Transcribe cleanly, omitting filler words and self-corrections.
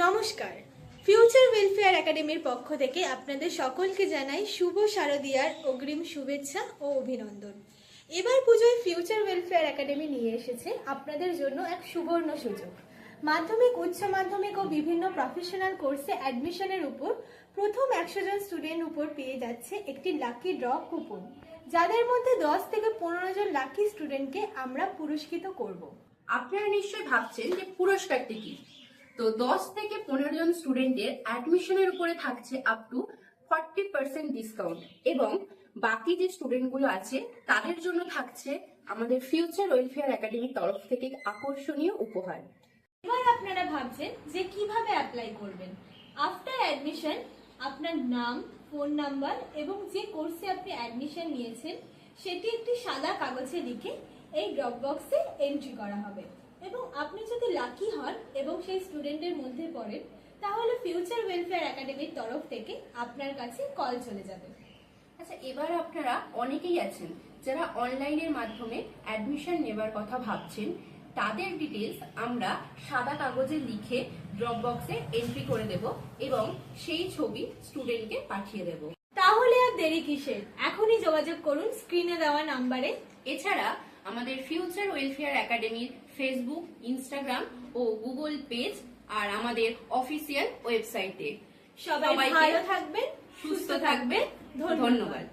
নমস্কার, future welfare একাডেমির পক্ষ থেকে আপনাদের সকলকে জানাই শুভ শারদীয়ার অগ্রিম শুভেচ্ছা ও অভিনন্দন। এবার পুজোয় ফিউচার ওয়েলফেয়ার একাডেমি নিয়ে এসেছে আপনাদের জন্য এক সুবর্ণ সুযোগ। মাধ্যমিক, উচ্চ মাধ্যমিক ও বিভিন্ন প্রফেশনাল কোর্সে অ্যাডমিশনের উপর প্রথম 100 জন স্টুডেন্ট উপর পেয়ে যাচ্ছে একটি লাকি ড্র কুপন, যাদের মধ্যে 10 থেকে 15 জন লাকি স্টুডেন্টকে আমরা পুরস্কৃত করব। আপনারা নিশ্চয়ই ভাবছেন যে পুরস্কারটি কি। তো 10 থেকে 15 জন স্টুডেন্টের অ্যাডমিশনের উপরে থাকছে আপ টু 40% ডিসকাউন্ট, এবং বাকি যে স্টুডেন্টগুলো আছে তাদের জন্য থাকছে আমাদের ফিউচার ওয়েলফেয়ার একাডেমির তরফ থেকে আকর্ষণীয় উপহার। এবার আপনারা ভাবছেন যে কিভাবে অ্যাপ্লাই করবেন। আফটার অ্যাডমিশন আপনার নাম, ফোন নাম্বার এবং যে কোর্সে আপনি অ্যাডমিশন নিয়েছেন সেটি একটি সাদা কাগজে লিখে এই ড্রপ বক্সে এন্ট্রি করা হবে, এবং আপনি যদি লাকি হন এবং সেই স্টুডেন্টের মধ্যে পড়েন তাহলে ফিউচার ওয়েলফেয়ার একাডেমির তরফ থেকে আপনার কাছে কল চলে যাবে। আচ্ছা, এবার আপনারা অনেকেই আছেন যারা অনলাইনের মাধ্যমে অ্যাডমিশন নেবার কথা ভাবছেন। তাদের ডিটেলস আমরা সাদা কাগজে লিখে ড্রপ বক্সে এন্ট্রি করে দেব এবং সেই ছবি স্টুডেন্টকে পাঠিয়ে দেব। তাহলে আর দেরি কিসের, এখনই যোগাযোগ করুন স্ক্রিনে দেওয়া নাম্বারে। এছাড়া আমাদের ফিউচার ওয়েলফেয়ার একাডেমির ফেসবুক, ইনস্টাগ্রাম ও গুগল পেজ আর আমাদের অফিসিয়াল ওয়েবসাইটে। সবাই ভালো থাকবেন, সুস্থ থাকবেন। ধন্যবাদ।